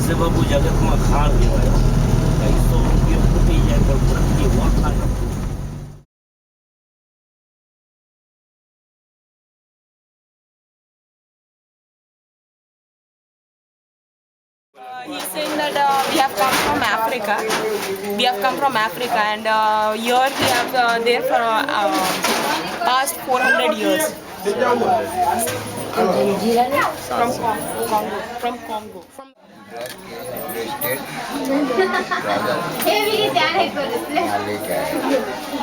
से बाबू जगत में खाड़ देवायो कई 100 रुपये फूटी जाए पर फूटी हुआ खाड़ He's saying that we have come from Africa. We have come from Africa, and here we have there for past 400 years. From Congo. From Congo. From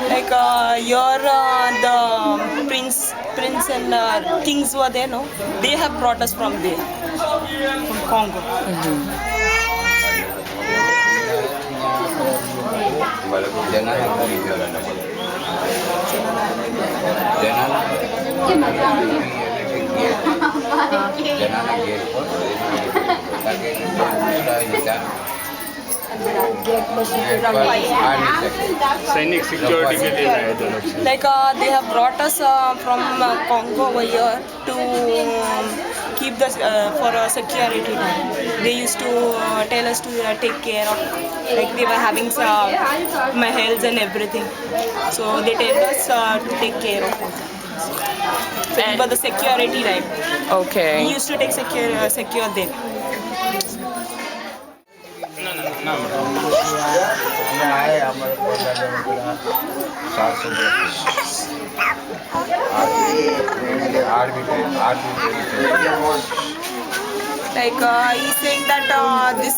like here the prince and kings were there, no? They have brought us from there, from Congo. सैनिक security के लिए आए थे लोग Like they have brought us from Congo over here to keep the for security. They used to tell us to take care of, like they were having some mahals and everything. So they tell us to take care of it. So for the security, right? Okay. We used to take secure them. Like he's saying that this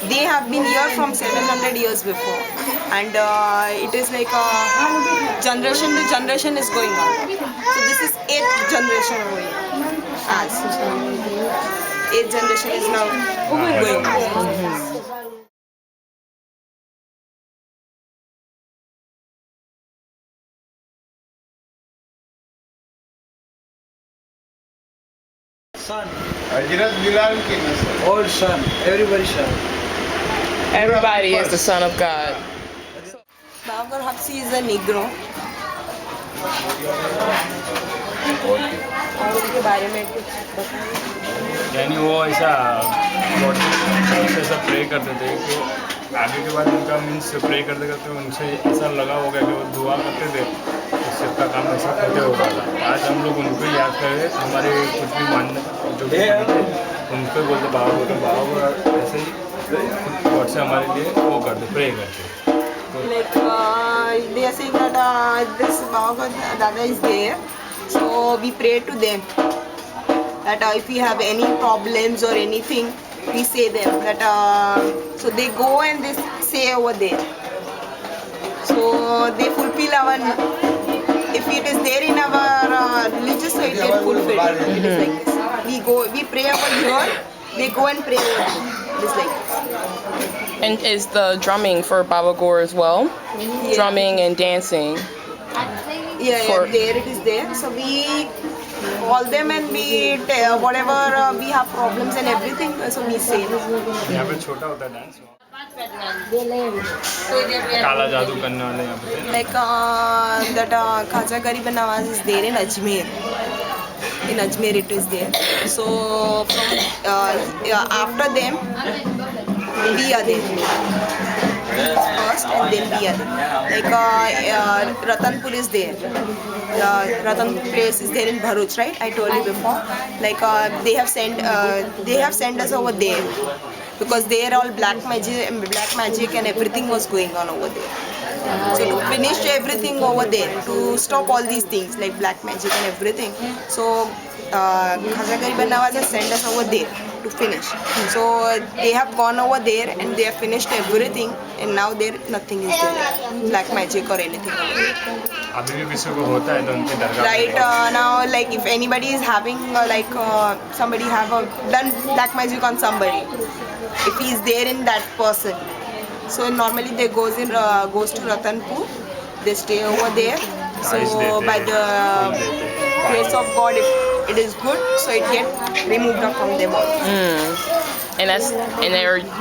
they have been here from 700 years before, and it is like generation to generation is going on. So this is 8th generation over here. As 8th generation is now going on. son All son, everybody son. Everybody is the son of God. Habshi is a Negro. और उनके बारे में कुछ बताइए। यानी वो ऐसा pray करते थे कि आगे के बाद उनका मीन्स प्रे करते करते उनसे ऐसा लगा होगा कि वो दुआ करते थे उससे सबका काम ऐसा करते होगा। आज हम लोग उनको याद करें, हमारे कुछ भी मानने जो भी उनको बोलते बाबा को ऐसे ही गॉड से हमारे लिए वो करते, प्रे करते। Like they are saying that this Baba Dada is there, so we pray to them that if we have any problems or anything, we say them that so they go and they say over there. So they fulfill our, if it is there in our religious, so it get fulfilled. It is like this. We pray over here, they go and pray over there. It is like this. And is the drumming for Baba Gore as well? Yeah. Drumming and dancing. Yeah, there it is there. So we call them and we tell whatever we have problems and everything. So we say. यहाँ पे छोटा होता है dance, काला जादू करने वाले यहाँ पे थे। Like that Khaja Garib Nawaz is there in Ajmer. In Ajmer it is there. So from after them, we are there. First and then we are there. Like Ratanpur is there. Ratanpur place is there in Bharuch, right? I told you before. Like they have sent us over there because there all black magic and everything was going on over there. So to finish everything over there, to stop all these things like black magic and everything. So Khaja Garib Nawaz has sent us over there to finish. So they have gone over there and they have finished everything, and now there nothing is there, black magic or anything. अभी भी किसी को होता है तो उनके दरगाह Right now, like if anybody is having somebody have done black magic on somebody, if he is there in that person, so normally they goes to Ratanpur, they stay over there. So by the grace of God, if it is good, so it get removed from them all. And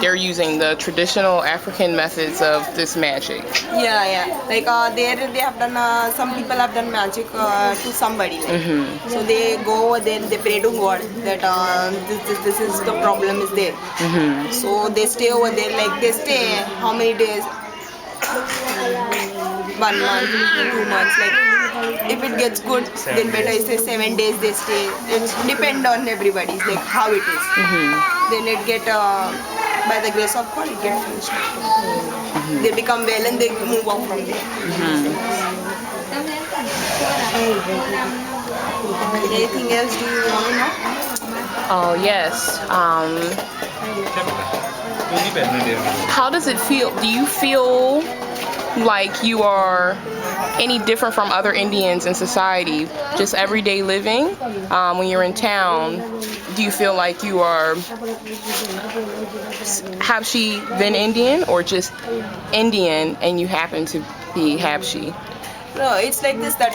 they're using the traditional African methods of this magic. Yeah. Like there they have done. Some people have done magic to somebody. Like. So they go over there. They pray to God that this is the problem is there. So they stay over there. Like they stay how many days? 1 month, 2 months. Like if it gets good, then better is say 7 days they stay. It depend on everybody. Like how it is. Then it get by the grace of God, it get finished. They become well and they move on from there. Anything else do you want to know? Oh yes. How does it feel? Do you feel like you are any different from other Indians in society? Just everyday living? When you're in town, do you feel like you are Habshi then Indian, or just Indian and you happen to be Habshi? No, it's like this that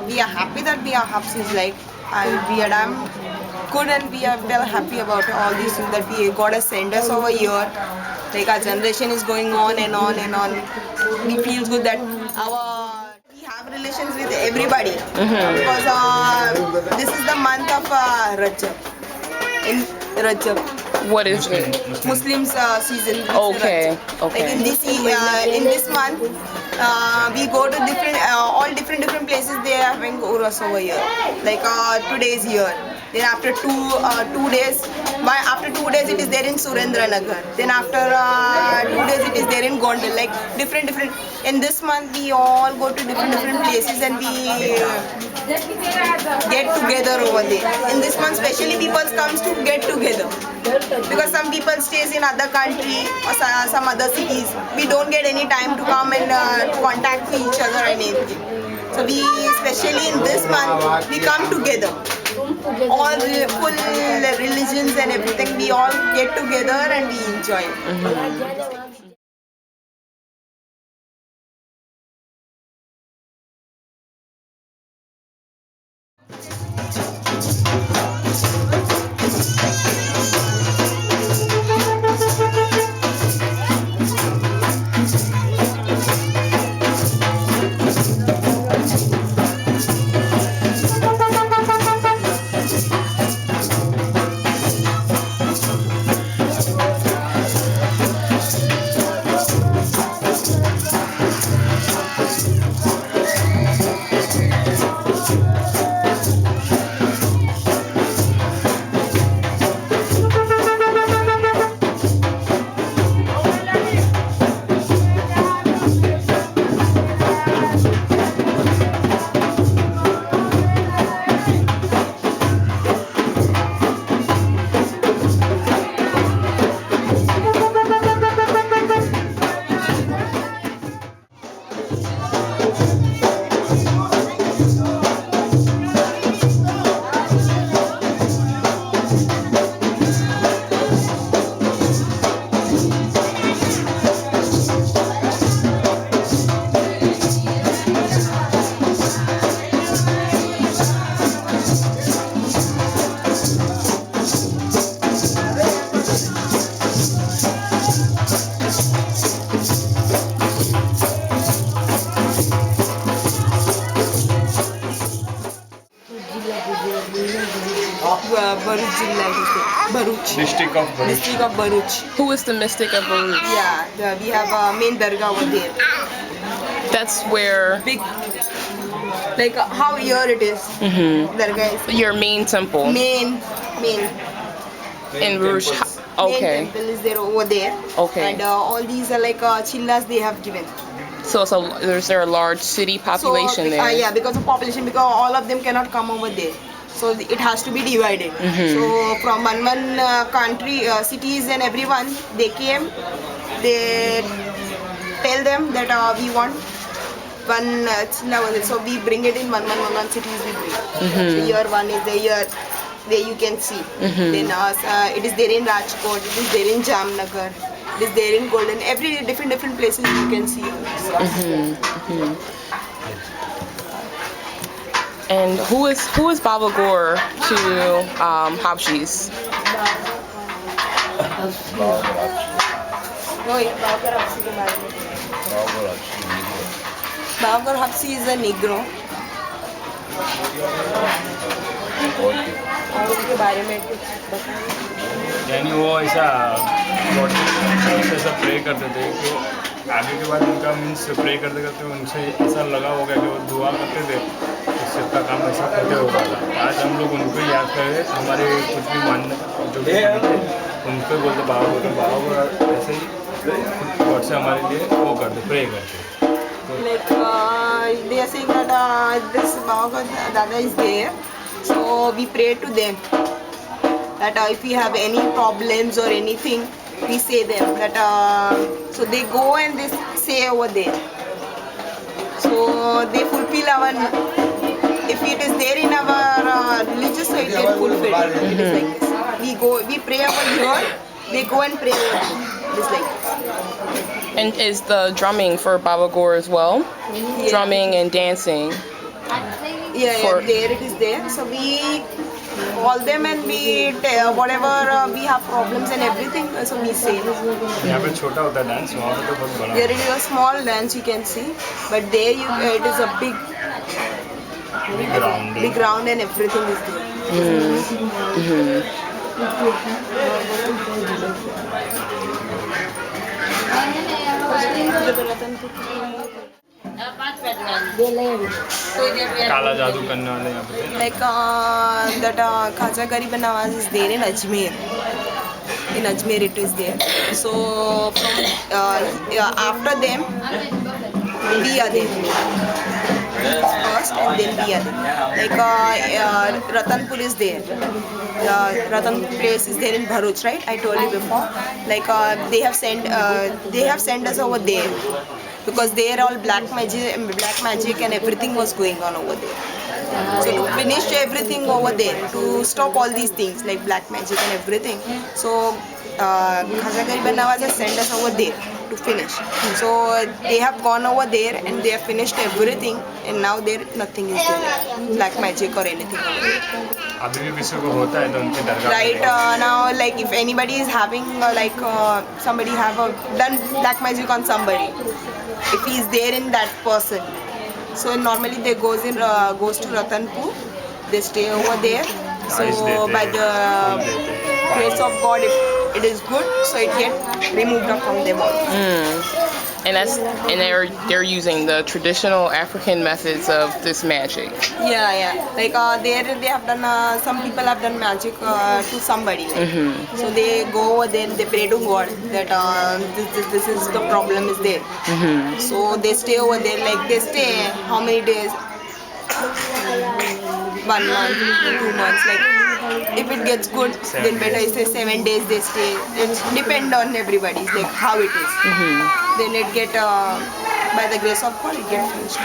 we are happy that we are Habshis. Like we are damn good and we are well happy about all these things that we got to send us over here. Like our generation is going on and on and on. We feel good that we have relations with everybody because this is the month of Rajab. In Rajab. What is it? Muslims season. Okay. Like in this month, we go to different places. They are having Urus over here. Like 2 days here. Then after 2 days, after 2 days it is there in Surendranagar. Then after 2 days it is there in Gondal. Like different. In this month we all go to different places and we get together over there. In this month, especially people comes to get together because some people stays in other country or some other cities. We don't get any time to come and contact each other and anything. So we, especially in this month, we come together. All the full religions and everything, we all get together and we enjoy. District of Bharuch. Who is the mystic of Baruch? Yeah, we have a main dargah over there. That's where Big, like how here it is. Dargah is your main temple main in Baruch. main Okay. temple is there over there. Okay. And all these are like chillas they have given. So there's a large city population there. Yeah, because of population, because all of them cannot come over there. So it has to be divided. So from one country, cities and everyone, they came. They tell them that we want one chilla. So we bring it in one cities we bring. So here one is there you can see. Then it is there in Rajkot, it is there in Jamnagar, it is there in Golden. Every different places you can see. And who is Baba Gore to Habshis? Bahagur Habshi के बारे में Bahagur Habshi is a Negro और उसके बारे में कुछ बताइए यानी वो ऐसा प्रे करते थे कि आगे के बाद उनका मीन्स प्रे करते करते उनसे ऐसा लगा होगा कि वो दुआ करते थे तो सबका काम ऐसा करते होगा। आज हम लोग उनको ही याद कर रहे हैं, हमारे कुछ भी मानने जो भी उनको बोलते बाबा ऐसे ही गॉड से हमारे लिए वो करते प्रे करते। Like they are saying that this Bahagur Dada is there, so we pray to them that if we have any problems or anything, we say them that so they go and they say over there. So they fulfill our, if it is there in our religious, so it get fulfilled. It is like this. We pray over here, they go and pray over there. It is like this. And is the drumming for Baba Gaur as well? Yeah. Drumming and dancing. Yeah, there it is there. So we call them and we whatever we have problems and everything, so we say. यहाँ पे छोटा होता है dance, वहाँ पे तो बहुत बड़ा। There it is a small dance you can see, but there it is a big ground and everything is there. काला जादू करने वाले यहाँ पे Like that Khaja Garib Nawaz is there in Ajmer. In Ajmer it is there. So from after them, we are there. First and then we are there. Like Ratanpur is there. Ratanpur place is there in Bharuch, right? I told you before. Like they have sent us over there because there all black magic and everything was going on over there. So to finish everything over there, to stop all these things like black magic and everything. So Khaja Garib Nawaz has sent us over there to finish. So they have gone over there and they have finished everything, and now there nothing is there, black magic or anything over there. अभी भी किसी को होता है तो उनके दरगाह Right now, like if anybody is having somebody have done black magic on somebody, if he is there in that person, so normally they goes to Ratanpur, they stay over there. So by the grace of God, if it is good, so it get removed from them all. And they're using the traditional African methods of this magic. Yeah. Like there they have done. Some people have done magic to somebody. So they go over there, they pray to God that this is the problem is there. So they stay over there. Like they stay how many days? 1 month, 2 months. Like if it gets good, then better is say 7 days they stay. It depend on everybody. Like how it is. Then it get by the grace of God, it get finished.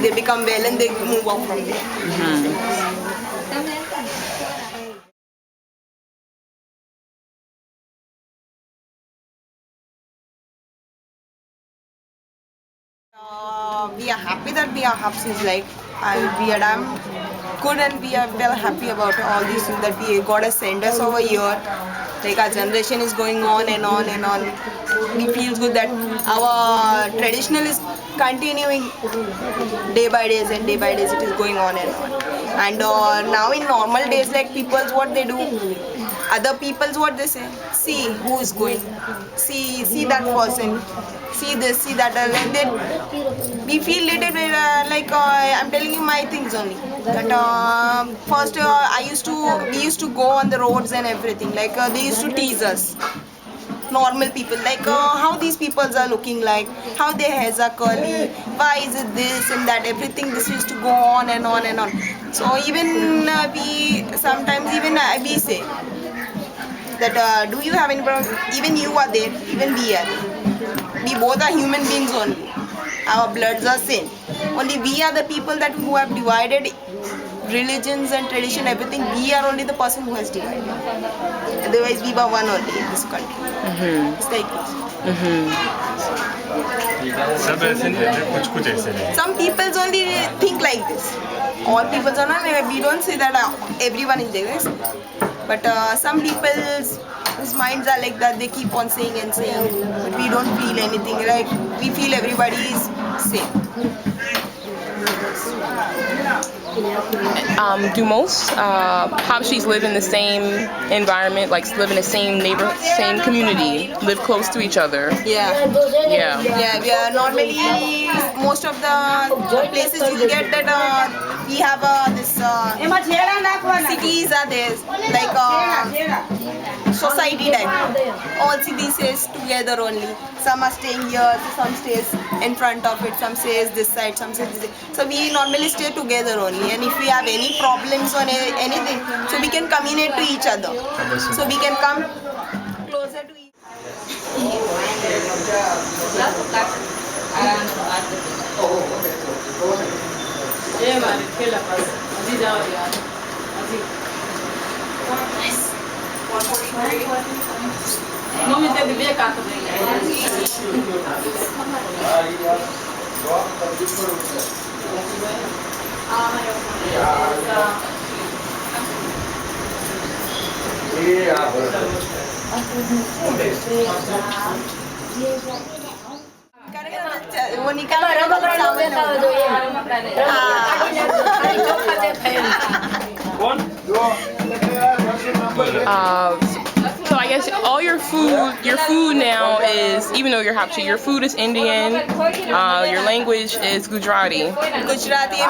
They become well and they move on from there. We are happy that we are Habshis. Like we are damn good and we are well happy about all these things that we God has sent us over here. Like our generation is going on and on and on. We feel good that our traditional is continuing day by days and day by days it is going on and on. And now in normal days, like people's what they do, other people's what they say, see who is going, see that person, see this, see that. We feel little bit like I'm telling you my things only. That first we used to go on the roads and everything. Like they used to tease us. Normal people, like how these people are looking like, how their hairs are curly, why is it this and that, everything this used to go on and on and on. So even we sometimes we say that do you have any problem? Even you are there, even we are there. We both are human beings only. Our bloods are same. Only we are the people that who have divided religions and tradition, everything. We are only the person who has divided. Otherwise, we were one only in this country. It's like this. सब ऐसे नहीं रहते, कुछ कुछ ऐसे नहीं। Some people only think like this. All people are not. We don't say that everyone is like this, but some people's minds are like that. They keep on saying and saying, but we don't feel anything. Like we feel everybody is same. Do most Habshis live in the same environment, like live in the same neighborhood, same community, live close to each other? Yeah. Yeah. Yeah, we are normally most of the places you get that we have this cities are there like society type. All cities is together only. Some are staying here, some stays in front of it, some stays this side, some stays this side. So we normally stay together only. And if we have any problems or anything, so we can communicate to each other. So we can come closer to each other. वो निकालो So I guess all your food now is, even though you're Habshi, your food is Indian, your language is Gujarati. Gujarati,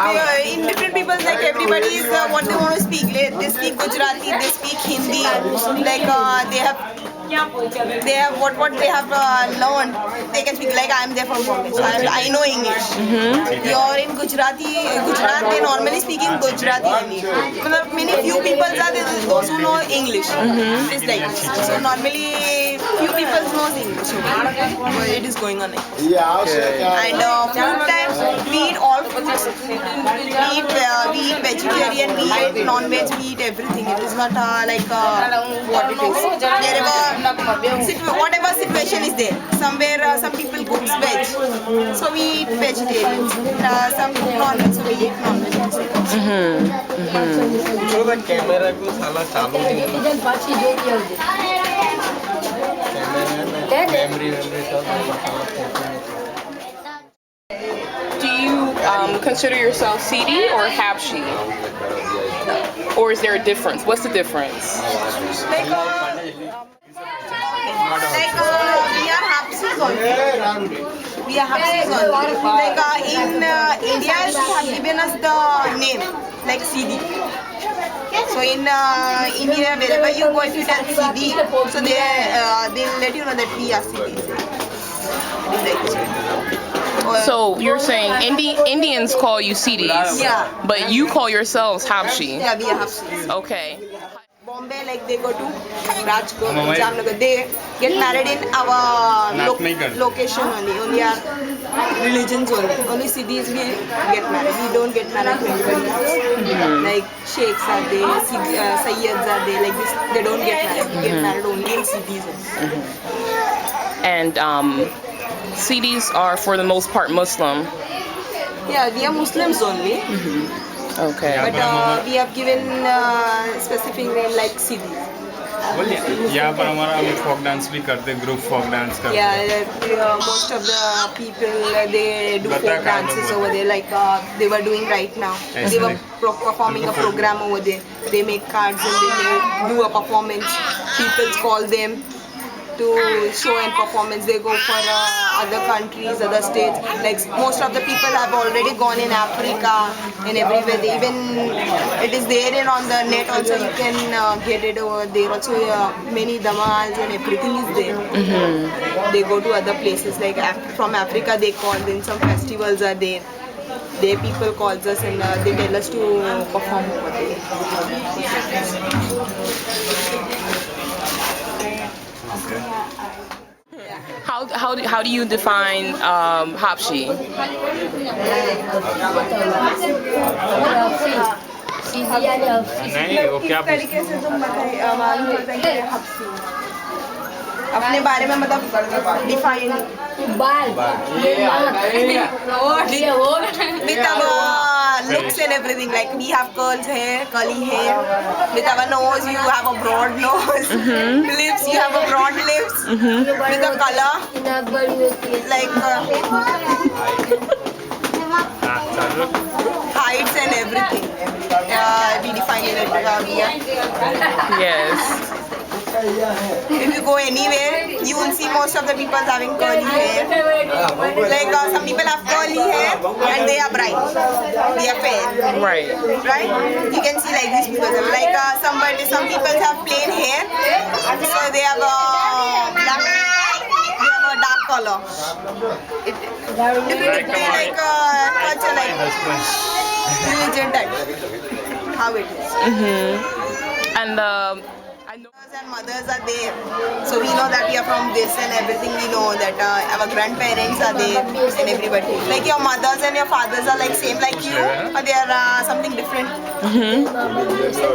in different people, like everybody is what they want to speak. They speak Gujarati, they speak Hindi, like they have what they have learned. They can speak like I am there from Bombay, so I know English. You're in Gujarat, they normally speak in Gujarati only. Many few people are there, those who know English. It's like this. So normally few people know English. But it is going on like this. And food times, we eat all foods. We eat vegetarian, we eat non-veg, we eat everything. It is not like what it is. Whatever situation is there. Somewhere some people cook veg, so we eat vegetarian. Some non-veg, so we eat non-veg. Camera को साला चालू नहीं memory Do you consider yourself Sidi or Habshi? Or is there a difference? What's the difference? Like we are Habshis only. We are Habshis only. Like in India, they have given us the name like Sidi. So in India, wherever you go, if you tell Sidi, so they'll let you know that we are Sidi. So you're saying Indians call you Sidis, Yeah. but you call yourselves Habshi. Yeah, we are Habshis. Okay. Bombay, like they go to Rajkot, Jamnagar, they get married in our location only our religions only cities we get married. We don't get married to anybody else. Like sheikhs are there, sayyids are there, like this. They don't get married. We get married only in cities only. And Sidis are for the most part Muslim. Yeah, we are Muslims only. Okay. But we have given specific name like Sidis. यहाँ पर हमारा हम folk dance भी करते हैं, group folk dance करते हैं. Yeah, most of the people they do folk dances over there. Like they were doing right now. They were performing a program over there. They make cards and they do a performance. People call them to show and performance. They go for other countries, other states. Like most of the people have already gone in Africa and everywhere. Even it is there on the net also. You can get it over there. Also many damals and everything is there. They go to other places like from Africa. They call. Then some festivals are there. Their people calls us and they tell us to perform over there. How do you define Habshi? नहीं वो क्या तरीके से तुम बताइए मालूम होता है कि हब्सी अपने बारे में मतलब define with our looks and everything, like we have curls hair, curly hair. With our nose, you have a broad nose. Lips, you have a broad lips. With the color, like heights and everything. We define it. Yes. If you go anywhere, you will see most of the people having curly hair. Like some people have curly hair and they are bright. They are fair. Right. Right? You can see like these people. Like some people have plain hair, so they have black. They have a dark color. Different like culture, like religion type. How it is. And I know. And mothers are there, so we know that we are from this and everything. We know that our grandparents are there and everybody. Like your mothers and your fathers are like same like you, or they are something different.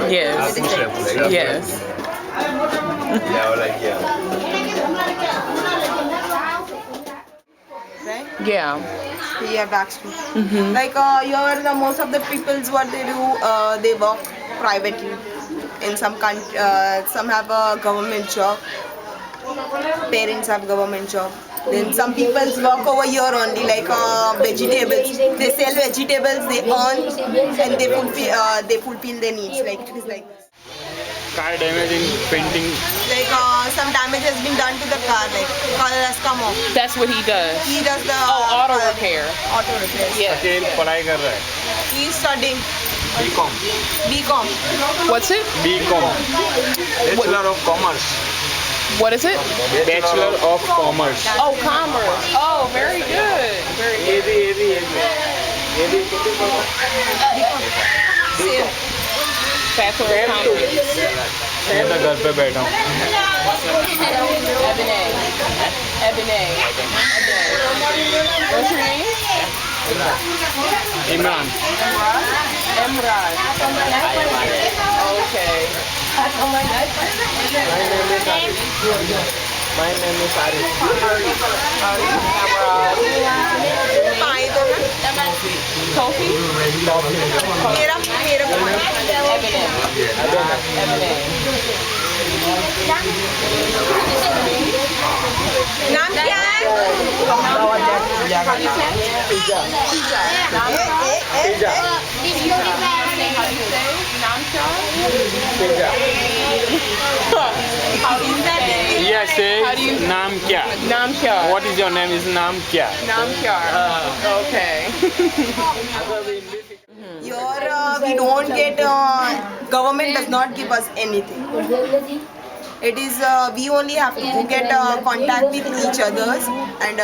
Yes. Yes. Right? Yeah. We have backstreet. Like here, the most of the people's what they do, they work privately. In some some have a government job. Parents have government job. Then some people work over here only, like vegetables. They sell vegetables, they earn, and they fulfill their needs. Like it is like this. Car damaging, painting. Like some damage has been done to the car, like color has come off. That's what he does. He does the auto repair. Auto repair. Yeah. अकेले पढ़ाई कर रहा है. He is studying B.Com. B.Com. What's it? B.Com. Bachelor of Commerce. What is it? Bachelor of Commerce. Oh, commerce. Oh, very good. Very good. Same. Bachelor of commerce. मैं तो घर पे बैठा हूँ. Ebony. What's your name? Imran. Emraj. Okay. My name is Arif. पाए दो ना. Kofi? मेरा Ebony. नाम क्या है? How do you say? Yes, How do you नाम क्या? Namkyar. What is your name? Is नाम क्या? Namkyar. Okay. Here we don't get, government does not give us anything. It is, we only have to get contact with each others and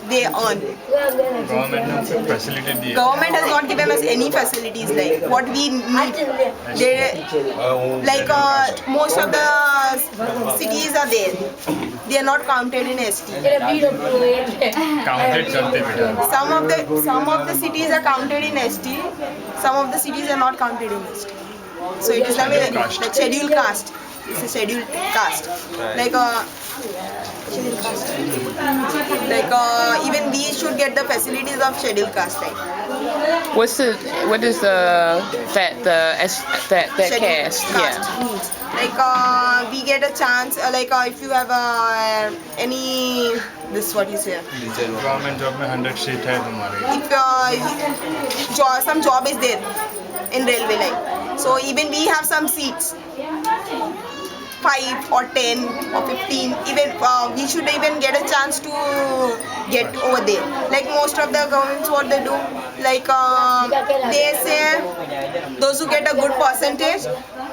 they earn. Government ने सिर्फ facility दी है. Government has not given us any facilities like what we need. They, like most of the cities are there. They are not counted in ST. Counted करते बेटा. Some of the cities are counted in ST. Some of the cities are not counted in ST. So it is like scheduled caste. It's a scheduled caste. Like scheduled caste. Like even we should get the facilities of scheduled caste. Right? What is that caste? Yeah. Means. Like we get a chance. Like if you have any this what you say. Government job में 100 seat है तुम्हारी. If some job is there in railway line, so even we have some seats. 5 or 10 or 15, even we should even get a chance to get over there. Like most of the governments, what they do, like they say those who get a good percentage,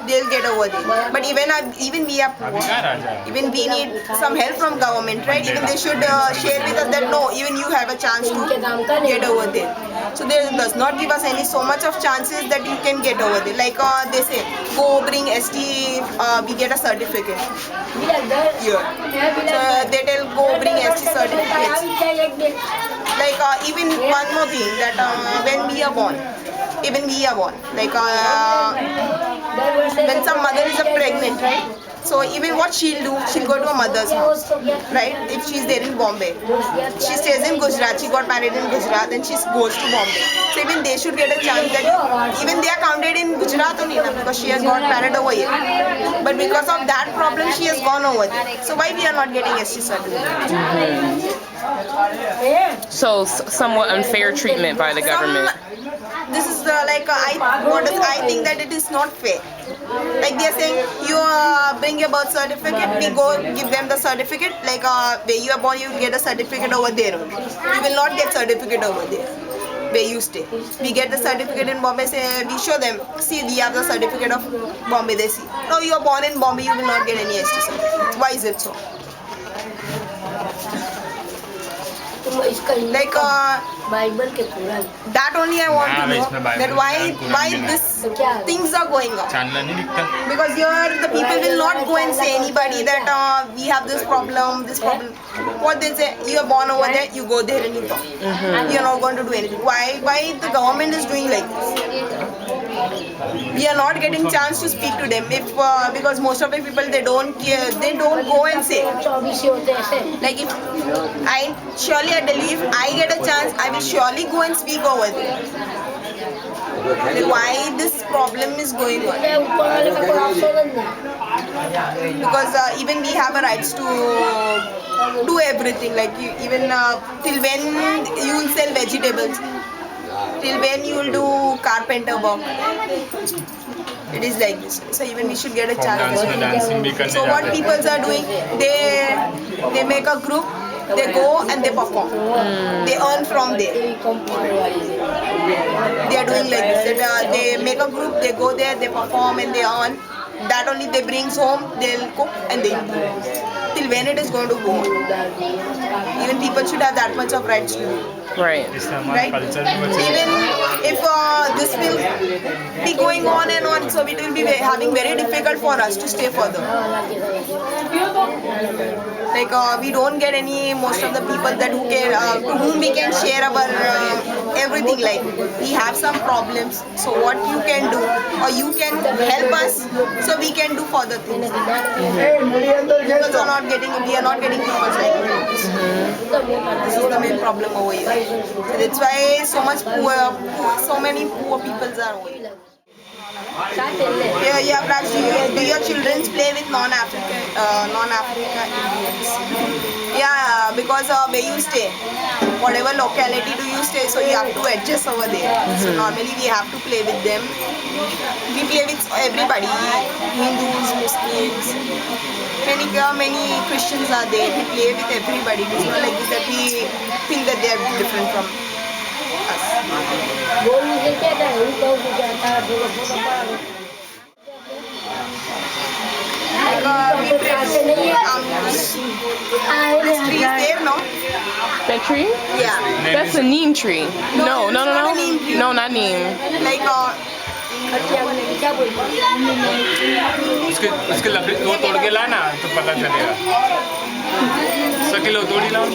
they'll get over there. But even we are poor, even we need some help from government, right? Even they should share with us that no, even you have a chance to get over there. So they does not give us any so much of chances that you can get over there. Like they say, go bring ST, we get a certificate. Here. So they tell go bring ST certificates. Like even one more thing that when we are born, like when some mother is pregnant, right? So even what she'll do, she'll go to her mother's house, right? If she's there in Bombay, she stays in Gujarat. She got married in Gujarat, then she goes to Bombay. So even they should get a chance that even they are counted in Gujarat only now because she has got married over here. But because of that problem, she has gone over there. So why we are not getting ST certificate? So somewhat unfair treatment by the government. This is I think that it is not fair. Like they are saying, you bring your birth certificate, we go give them the certificate. Like where you are born, you get a certificate over there. You will not get certificate over there where you stay. We get the certificate in Bombay. Say we show them, see we have the certificate of Bombay. They see, no, you are born in Bombay, you will not get any ST certificate. Why is it so? Like that only I want to know that why this things are going on. Because here the people will not go and say anybody that we have this problem. What they say, you are born over there, you go there and you talk. You are not going to do anything. Why the government is doing like this? We are not getting chance to speak to them if because most of the people they don't go and say. Like if I tell you, if I get a chance, I will surely go and speak over there. Like why this problem is going on? Because even we have a rights to do everything. Like even till when you will sell vegetables, till when you will do carpenter work. It is like this. So even we should get a chance. So what people are doing, they make a group, they go and they perform. They earn from there. They are doing like this. They make a group, they go there, they perform and they earn. That only they brings home, they'll cook and they'll do. Till when it is going to go on? Even people should have that much of rights to do. Right. Right? Even if this will be going on and on, so it will be having very difficult for us to stay further. Like we don't get most of the people that who can to whom we can share our everything. Like we have some problems, so what you can do or you can help us, so we can do further things. People are not getting, we are not getting people like this. This is the main problem over here. So that's why so many poor people are over here. Yeah, Raj, do your children play with non-African Indians? Yeah, because where you stay, whatever locality do you stay, so you have to adjust over there. So normally we have to play with them. We play with everybody, Hindus, Muslims, many Christians are there. We play with everybody. It's not like this that we think that they are different from us. We pray this tree is there, no? That tree? Yeah. That's a neem tree. No. Not a neem tree. No, not neem. Like उसके लकड़ी वो तोड़ के लाना तो पता चलेगा सकिलो तोड़ी लाओ तो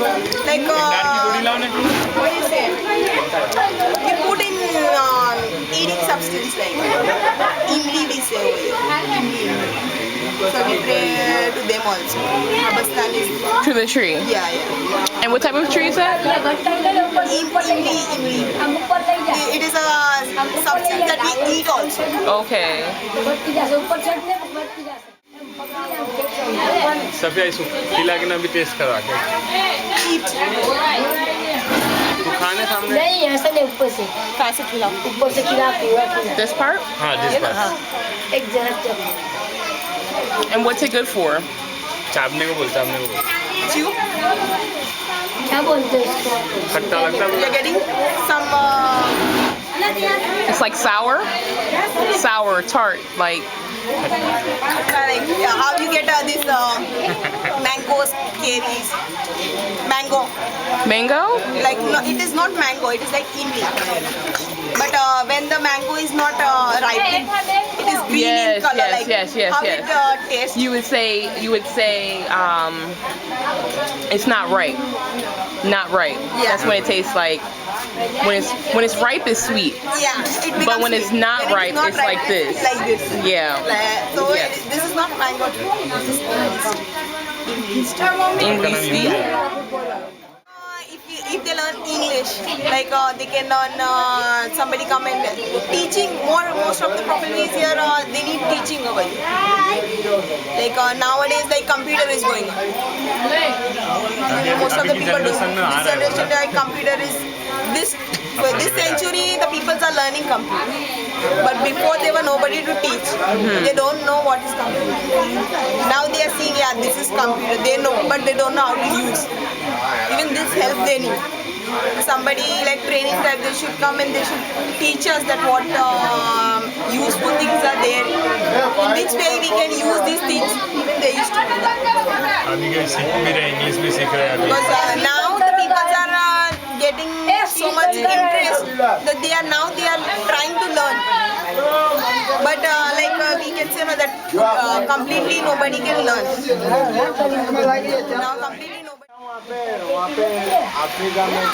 like डार की तोड़ी लाओ ना what do you say? We put in eating substance like imli we say over here. Imli. So we pray to them also. Habastan is To the tree. yeah. And what type of tree is that? Imli. It is a substance that we eat also. Okay. Safia इसको खिला के ना भी test करवा के Eat. तो खाने सामने नहीं ऐसा नहीं ऊपर से कैसे खिलाओ? ऊपर से खिला पूरा खिला This part? हाँ जिस पर एक जरा And what's it good for? चापने को बोलता Chew. क्या बोलते हैं उसको खट्टा लगता है You're getting some It's like sour? Sour, tart, like how you get this mangoes, cherries, mango. mango? Like no, it is not mango. It is like imli. But when the mango is not ripened, it is green in color. Yes, how yes. it tastes? You would say it's not ripe. Not ripe. Yeah. That's when it tastes like when it's ripe it's sweet. Yeah, it becomes But when it's sweet. not When ripe, not it's ripe, like this. It's like this. Yeah. So Yes. this is not mango. This is English tea. If they learn English, like they can learn somebody come and teaching most of the problem is here they need teaching over here. Like nowadays like computer is going on. Most of the people do. This generation like computer is this century the people are learning computer. But before there were nobody to teach. They don't know what is computer. Now they are seeing this is computer. They know but they don't know how to use. Even this help they need. Somebody like training type they should come and they should teach us that what useful things are there. In which way we can use these things. Even they used to do that. अभी के सीख भी रहे English भी सीख रहे हैं अभी Because now the people are getting so much interest that they are trying to learn. But we can say that completely nobody can learn. Now completely nobody. वहाँ पे अफ्रीका में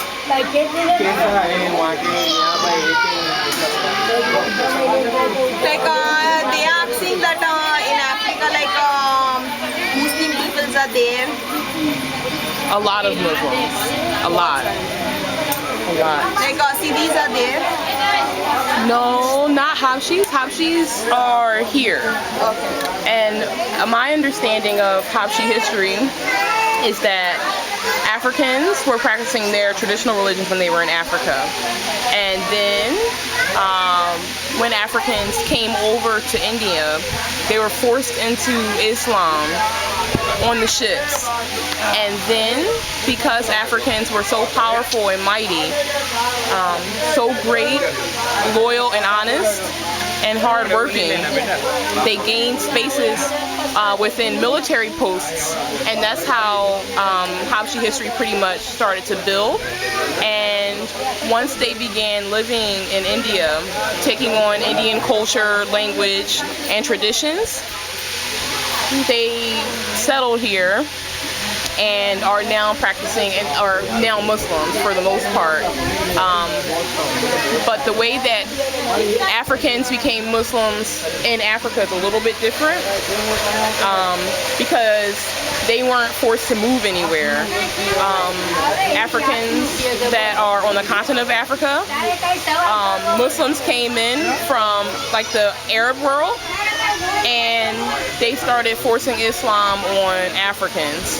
कैसा है वहाँ के यहाँ पे Like they are asking that in Africa like Muslim peoples are there. A lot of Muslims. A lot. Like cities are there. No, not Habshis. Habshis are here. Okay. And my understanding of Habshi history is that Africans were practicing their traditional religions when they were in Africa. And then when Africans came over to India, they were forced into Islam on the ships. And then because Africans were so powerful and mighty, so great, loyal and honest, and hardworking, they gained spaces within military posts, and that's how Habshi history pretty much started to build. And once they began living in India, taking on Indian culture, language, and traditions, they settled here and are now practicing and are now Muslims for the most part. But the way that Africans became Muslims in Africa is a little bit different because they weren't forced to move anywhere. Africans that are on the continent of Africa, Muslims came in from like the Arab world, and they started forcing Islam on Africans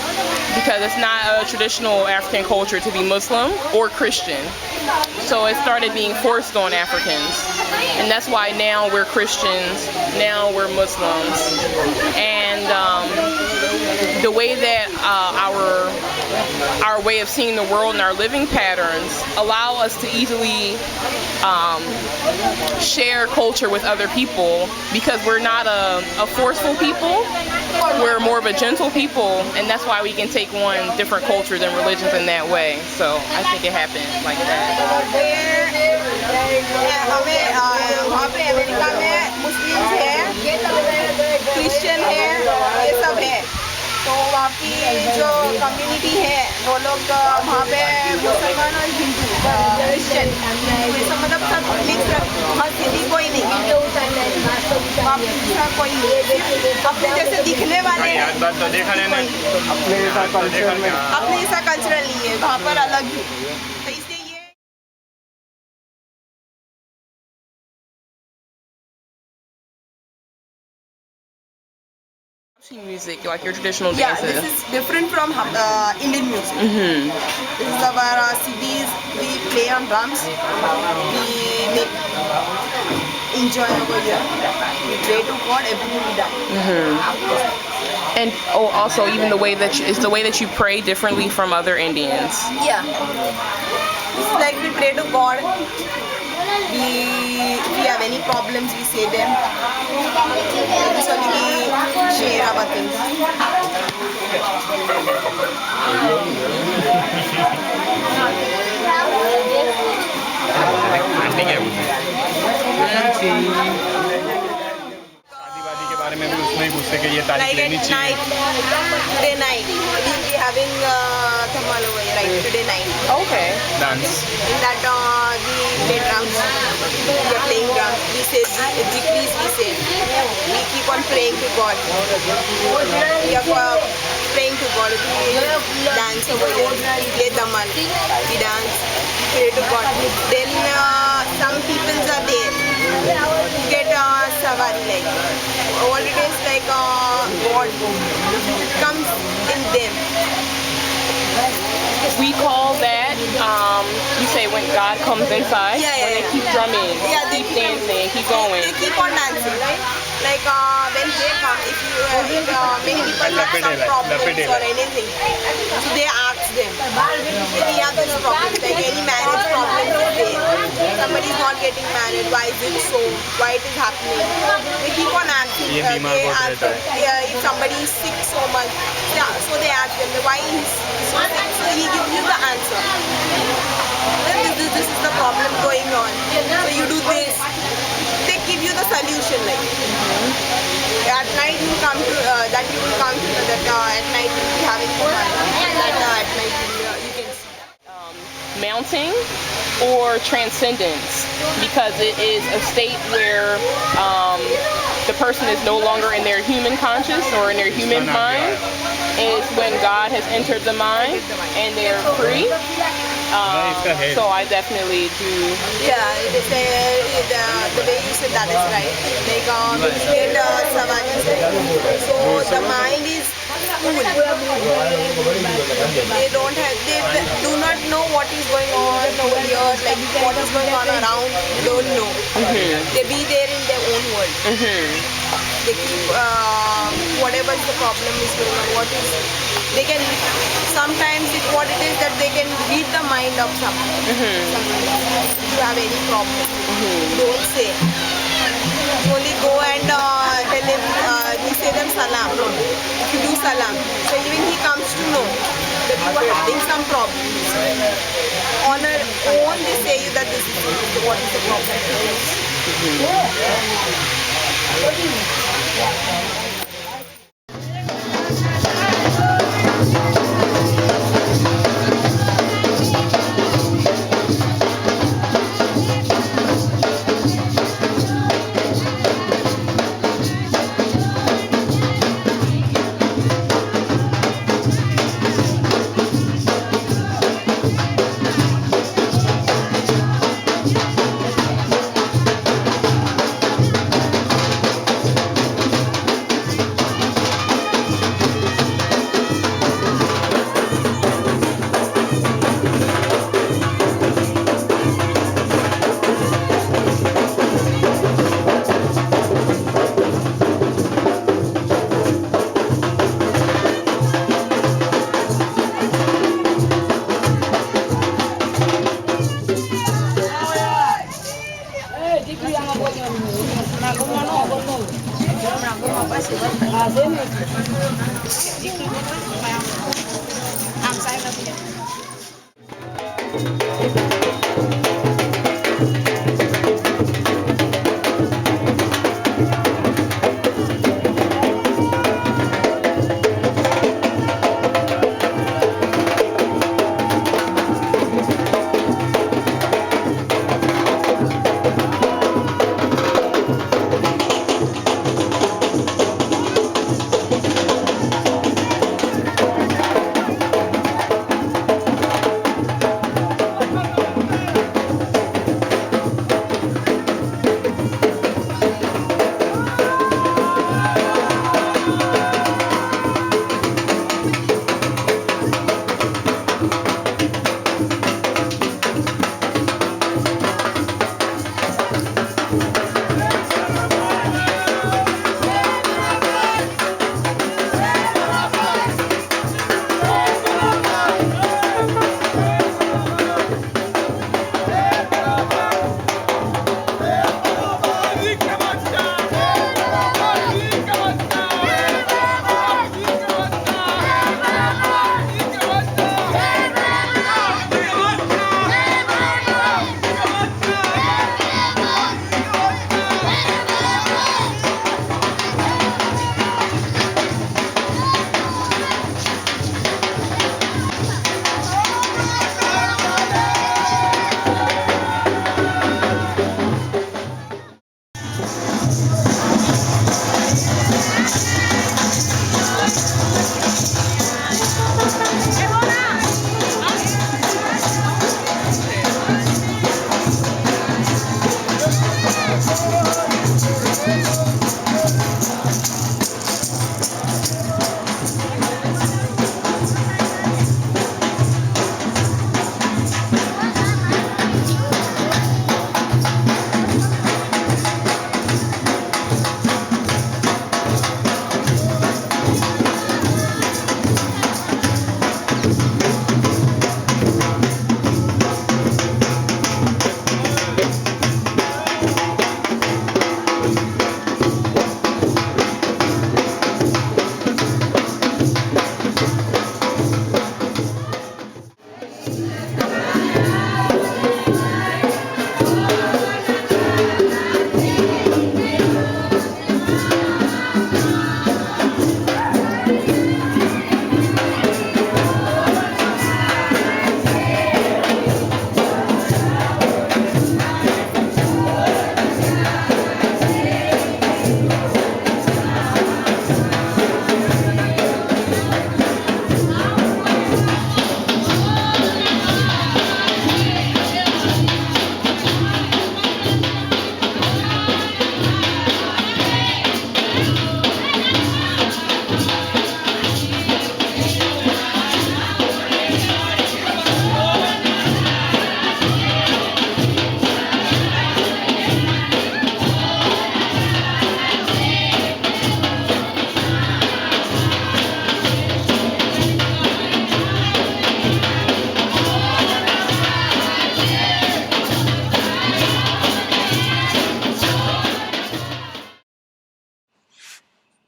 because it's not a traditional African culture to be Muslim or Christian. So it started being forced on Africans. And that's why now we're Christians, now we're Muslims. And the way that our way of seeing the world and our living patterns allow us to easily share culture with other people because we're not a forceful people. We're more of a gentle people, and that's why we can take on different cultures and religions in that way. So I think it happened like that. वहाँ पे America में Muslims है, Christian है, ये सब है. तो वहाँ की जो कम्युनिटी है वो लोग वहाँ पे मुसलमान और हिंदू क्रिश्चियन सब मतलब सब मिक्स वहाँ सिटी कोई नहीं वहाँ दूसरा कोई अपने जैसे दिखने वाले अपने जैसा कल्चरल नहीं है वहाँ पर अलग है. तो इसलिए ये Music, like your traditional yeah, dances. this is different from Indian music. This is our CDs. We play on drums. We make enjoy over here. We pray to God. Everything we done. And also even the way that is the way that you pray differently from other Indians. Yeah. It's like we pray to God. If we have any problems, we say them. This only we share our things. नहीं क्या बोलते शादी वादी के बारे में भी उसमें ही पूछते कि ये तारीख Like लेनी at चाहिए night, today night, we'll be having dhamal over here, right? Today night. Okay. Dance In that we play drums, we are playing drums. We say zikris, we say. We keep on praying to God. We are praying to God. We dance over here. We play dhamal. We dance. We pray to God. Then some people are there. You get savari like. All it is like God comes in them. We call that, you say when God comes inside, Yeah, when they keep drumming, Yeah, they keep dancing, keep going. They keep on dancing, right? Like when they come, if many people have some problems or anything, so they ask them. We have this problem, like any marriage problem is there. Somebody is not getting married. Why is it so? Why it is happening? They keep on asking. ये बीमार They बहुत ask रहता them. Yeah, if somebody is sick so much, yeah, so they ask them why he is so sick. So he gives you the answer. This is the problem going on. So you do this. They give you the solution like. At night you come to that you will come to know that at night you will be having fun. That at night you can see. Mounting or transcendence, because it is a state where the person is no longer in their human conscious or in their human mind. It's when God has entered the mind and they're free. So I definitely do. Yeah, it is the way you said that is right. Like when you get samadhi, so the mind is cool. They do not know what is going on over here, like what is going on around. They don't know. They be there in their own world. They keep whatever the problem is going on. They can sometimes what it is that they can read the mind of someone. If you have any problem, don't say. You only go and tell him. You say them salam. If you do salam, so even he comes to know that you are having some problems. On their own, they say you that this is what is the problem.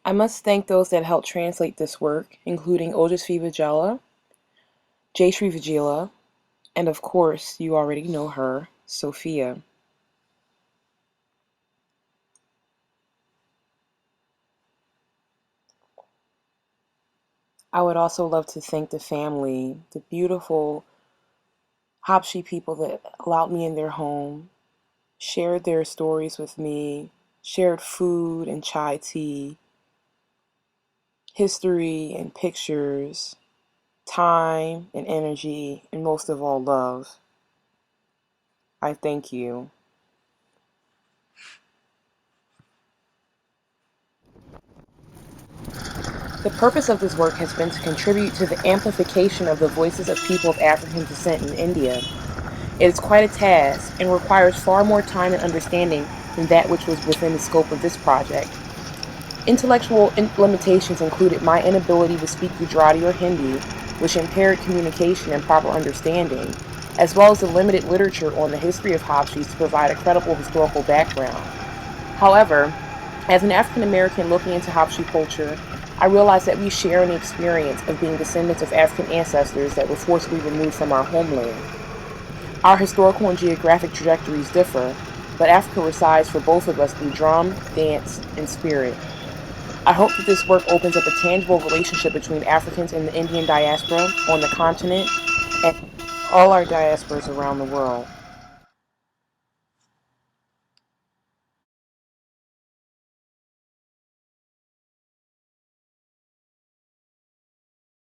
I must thank those that helped translate this work, including Ojasvi Vijela, Jayshree Vijela, and of course, you already know her, Sophia. I would also love to thank the family, the beautiful Habshi people that allowed me in their home, shared their stories with me, shared food and chai tea, history and pictures, time and energy, and most of all, love. I thank you. The purpose of this work has been to contribute to the amplification of the voices of people of African descent in India. It is quite a task and requires far more time and understanding than that which was within the scope of this project. Intellectual limitations included my inability to speak Gujarati or Hindi, which impaired communication and proper understanding, as well as the limited literature on the history of Habshis to provide a credible historical background. However, as an African American looking into Habshi culture, I realized that we share an experience of being descendants of African ancestors that were forcibly removed from our homeland. Our historical and geographic trajectories differ, but Africa resides for both of us through drum, dance, and spirit. I hope that this work opens up a tangible relationship between Africans and the Indian diaspora on the continent and all our diasporas around the world.